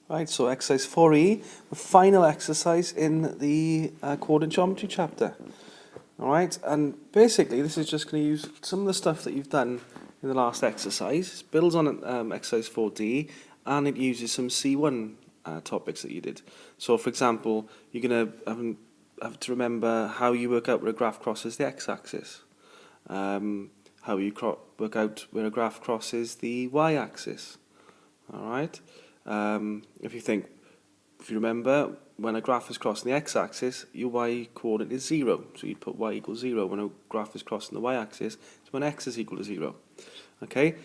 Right, so exercise 4E, the final exercise in the coordinate geometry chapter. All right, and basically this is just going to use some of the stuff that you've done in the last exercise. It builds on exercise 4D, and it uses some C1 topics that you did. So, for example, you're going to have to remember how you work out where a graph crosses the x-axis, how you work out where a graph crosses the y-axis. All right. If you remember, when a graph is crossing the x-axis, your y-coordinate is 0. So you'd put y equals 0. When a graph is crossing the y-axis, it's when x is equal to 0. Okay.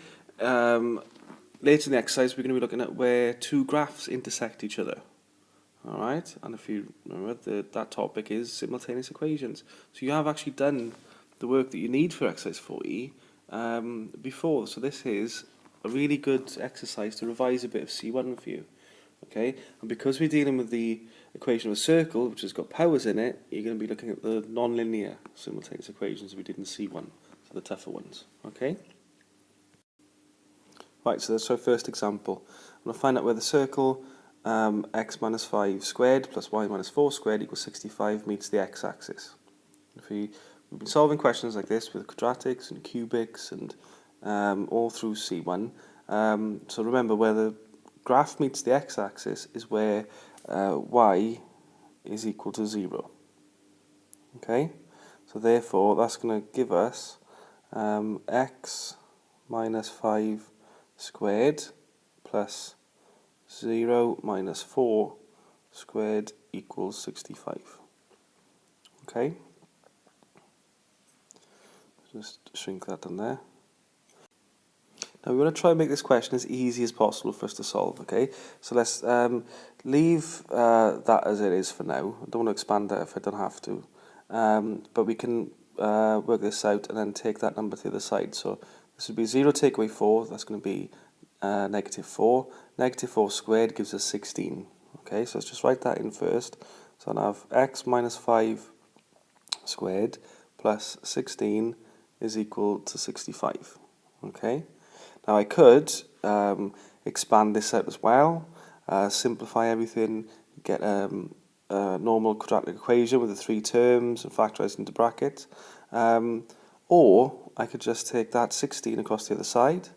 Later in the exercise, we're going to be looking at where two graphs intersect each other. All right. And if you remember, that topic is simultaneous equations. So you have actually done the work that you need for exercise 4E before. So this is a really good exercise to revise a bit of C1 for you. Okay, and because we're dealing with the equation of a circle, which has got powers in it, you're going to be looking at the non-linear simultaneous equations we did in C1, so the tougher ones. Okay. Right, so that's our first example. I'm going to find out where the circle x minus 5 squared plus y minus 4 squared equals 65 meets the x-axis. We've been solving questions like this with quadratics and cubics and all through C1. So remember, where the graph meets the x-axis is where y is equal to 0. Okay, so therefore that's going to give us x minus 5 squared plus 0 minus 4 squared equals 65. Okay, just shrink that down there. Now we want to try and make this question as easy as possible for us to solve, okay? So let's leave that as it is for now. I don't want to expand that if I don't have to. But we can work this out and then take that number to the other side. So this would be 0 take away 4, that's going to be negative 4. Negative 4 squared gives us 16. Okay, so let's just write that in first. So I'll have x minus 5 squared plus 16 is equal to 65. Okay. Now I could expand this out as well, simplify everything, get a normal quadratic equation with the 3 terms and factorize into brackets, or I could just take that 16 across the other side,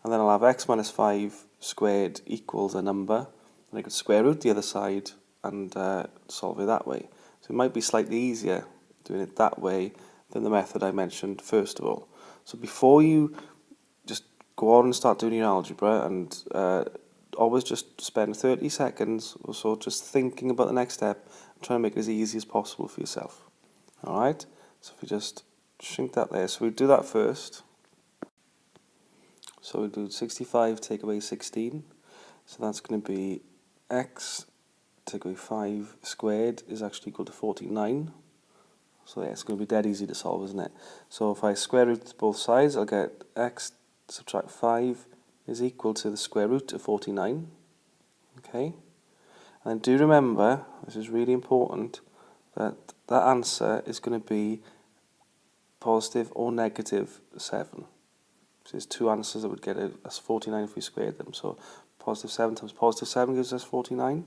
and then I'll have x minus 5 squared equals a number, and I could square root the other side and solve it that way. So it might be slightly easier doing it that way than the method I mentioned first of all. So before you just go on and start doing your algebra, and always just spend 30 seconds or so just thinking about the next step and trying to make it as easy as possible for yourself. Alright, so if you just shrink that there, so we do that first. So we do 65 take away 16, so that's going to be x take away 5 squared is actually equal to 49. So yeah, it's going to be dead easy to solve, isn't it? So if I square root both sides, I'll get x subtract 5 is equal to the square root of 49. Okay? And do remember, this is really important, that that answer is going to be positive or negative 7. So there's two answers that would get it as 49 if we squared them. So positive 7 times positive 7 gives us 49.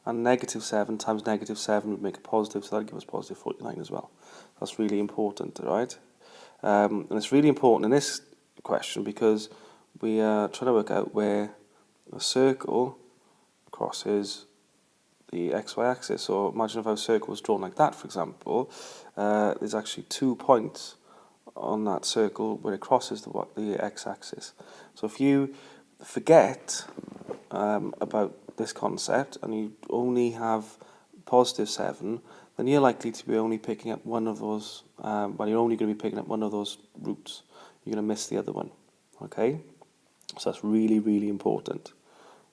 And negative 7 times negative 7 would make a positive, so that would give us positive 49 as well. That's really important, right? And it's really important in this question because we are trying to work out where a circle crosses the xy axis. So imagine if our circle was drawn like that, for example. There's actually 2 points on that circle where it crosses the x-axis. So if you forget about this concept and you only have positive 7, then you're likely to be only picking up one of those, you're only going to be picking up one of those roots. You're going to miss the other one, okay? So that's really, really important.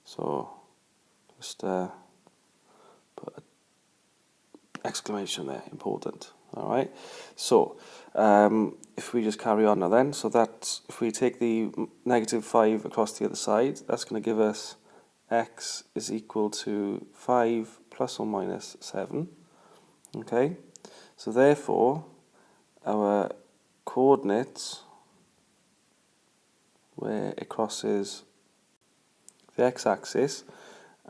So just put an exclamation there, important, all right? So if we just carry on now then, so that if we take the negative 5 across the other side, that's going to give us x is equal to 5 plus or minus 7. Okay, so therefore our coordinates where it crosses the x-axis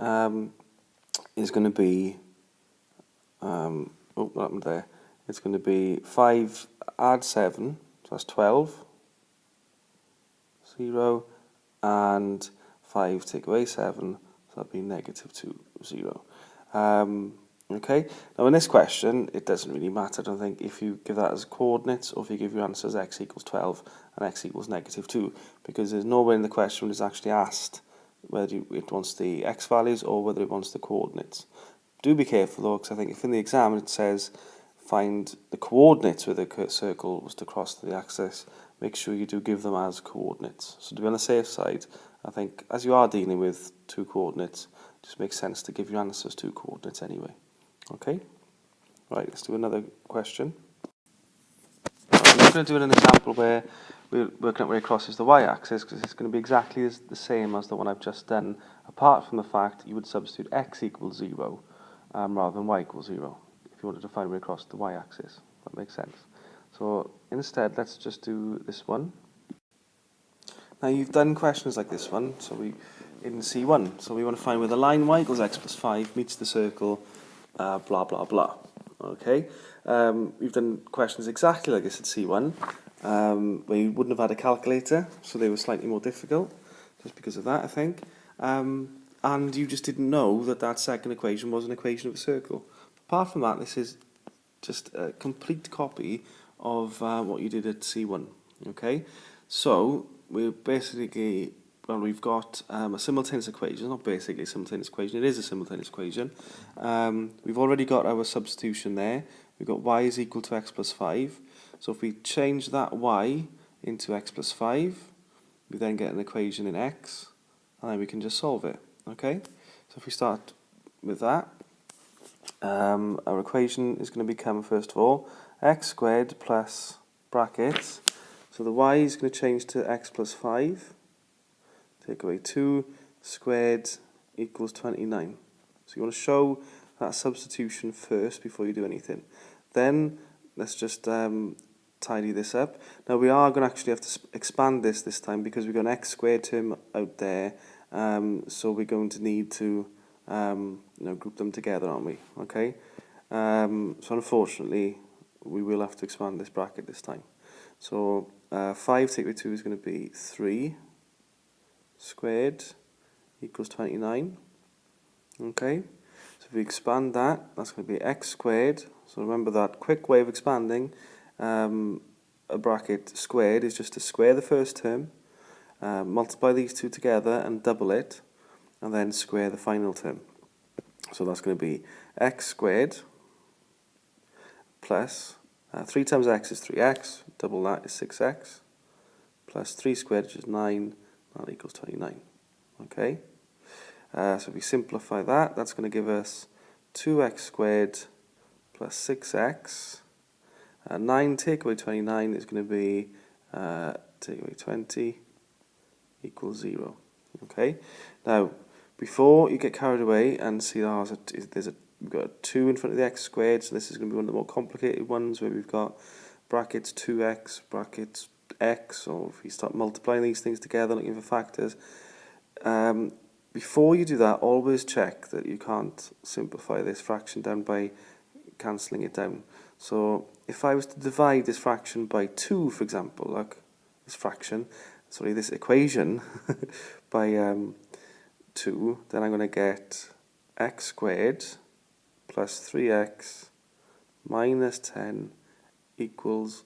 is going to be, oh, what happened there? It's going to be 5 add 7, so that's 12, 0, and 5 take away 7, so that'd be negative 2, 0. Okay, now in this question, it doesn't really matter, I don't think, if you give that as coordinates or if you give your answer as x equals 12 and x equals negative 2, because there's nowhere in the question where it's actually asked whether it wants the x values or whether it wants the coordinates. Do be careful though, because I think if in the exam it says find the coordinates where the circle was to cross the axis, make sure you do give them as coordinates. So to be on the safe side, I think as you are dealing with 2 coordinates, it just makes sense to give your answers 2 coordinates anyway. Okay? Right, let's do another question. I'm not going to do an example where we're working out where it crosses the y-axis, because it's going to be exactly the same as the one I've just done, apart from the fact you would substitute x equals 0 rather than y equals 0 if you wanted to find where it crosses the y-axis. That makes sense. So instead, let's just do this one. Now you've done questions like this one, so we in C1, so we want to find where the line y equals x plus 5 meets the circle blah blah blah. Okay, we've done questions exactly like this at C1, where you wouldn't have had a calculator, so they were slightly more difficult, just because of that, I think. And you just didn't know that that second equation was an equation of a circle. Apart from that, this is just a complete copy of what you did at C1. Okay, so we're basically, well, we've got a simultaneous equation, not basically a simultaneous equation, it is a simultaneous equation. We've already got our substitution there. We've got y is equal to x plus 5. So if we change that y into x plus 5, we then get an equation in x, and then we can just solve it. Okay, so if we start with that, our equation is going to become, first of all, x squared plus brackets. So the y is going to change to x plus 5. Take away 2 squared equals 29. So you want to show that substitution first before you do anything. Then let's just tidy this up. Now we are going to actually have to expand this time because we've got an x squared term out there. So we're going to need to group them together, aren't we? Okay. So unfortunately, we will have to expand this bracket this time. So 5 take away 2 is going to be 3 squared equals 29. Okay. So if we expand that, that's going to be x squared. So remember that quick way of expanding a bracket squared is just to square the first term, multiply these two together and double it, and then square the final term. So that's going to be x squared plus 3 times x is 3x, double that is 6x, plus 3 squared, which is 9, that equals 29. Okay, so if we simplify that, that's going to give us 2x squared plus 6x. 9 take away 29 is going to be take away 20 equals 0. Okay, now before you get carried away and see we've got a 2 in front of the x squared, so this is going to be one of the more complicated ones where we've got brackets 2x, brackets x, or if you start multiplying these things together, looking for factors. Before you do that, always check that you can't simplify this fraction down by cancelling it down. So if I was to divide this fraction by 2, for example, like this equation by 2, then I'm going to get x squared plus 3x minus 10 equals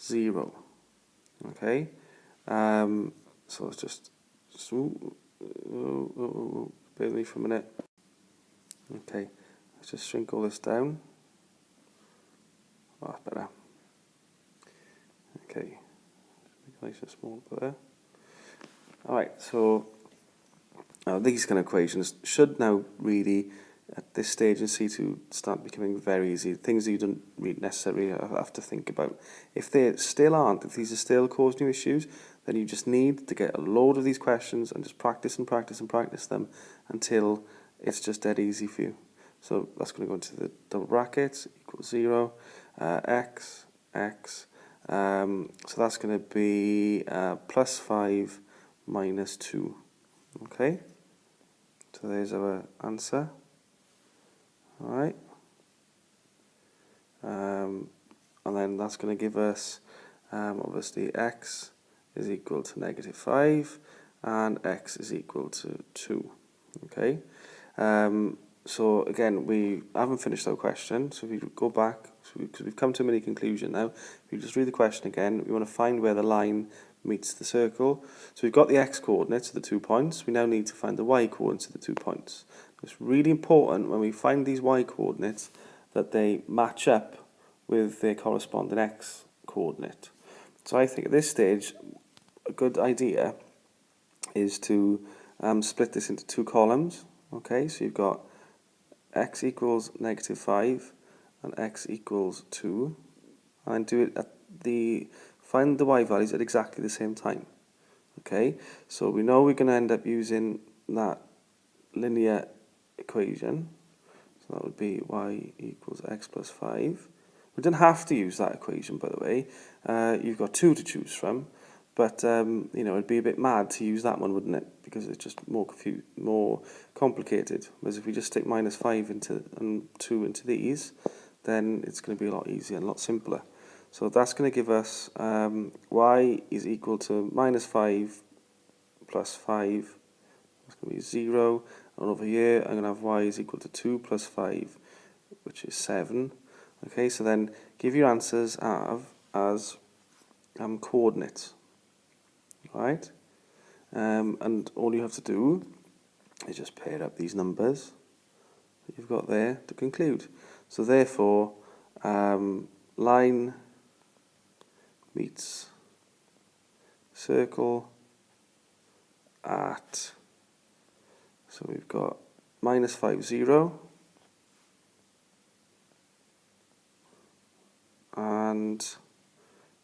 0. Okay, so it's just bear with me for a minute. Okay, let's just shrink all this down. Oh, better. Okay, make it nice and small there. Alright, so these kind of equations should now really, at this stage in C2, start becoming very easy. Things that you don't really necessarily have to think about. If they still aren't, if these are still causing you issues, then you just need to get a load of these questions and just practice and practice and practice them until it's just dead easy for you. So that's going to go into the double brackets, equals 0, x, so that's going to be plus 5 minus 2. Okay, so So there's our answer. Alright. And then that's going to give us, obviously, x is equal to -5 and x is equal to 2. Okay. So again, we haven't finished our question, so if we go back, because we've come to a mini conclusion now, if you just read the question again, we want to find where the line meets the circle. So we've got the x coordinates of the 2 points, we now need to find the y coordinates of the 2 points. It's really important when we find these y coordinates that they match up with their corresponding x coordinate. So I think at this stage, a good idea is to split this into 2 columns. Okay, so you've got x equals -5 and x equals 2, and do it at find the y values at exactly the same time. Okay, so we know we're going to end up using that linear equation, so that would be y equals x plus 5. We don't have to use that equation, by the way. You've got 2 to choose from, but you know, it'd be a bit mad to use that one, wouldn't it? Because it's just more complicated. Whereas if we just stick -5 into and 2 into these, then it's going to be a lot easier and a lot simpler. So that's going to give us y is equal to -5 plus 5. That's going to be 0. And over here, I'm going to have y is equal to 2 plus 5, which is 7. Okay, so then give your answers as coordinates. Right? And all you have to do is just pair up these numbers that you've got there to conclude. So therefore, line meets circle at, so we've got -5, 0, and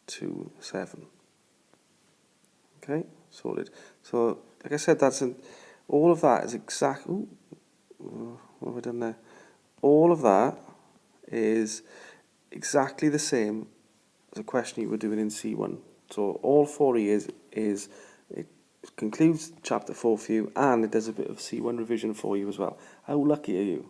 2, 7. Okay, sorted. So, like I said, all of that is exactly. What have I done there? All of that is exactly the same as a question you were doing in C1. So all 4 years is it concludes chapter 4 for you, and it does a bit of C1 revision for you as well. How lucky are you?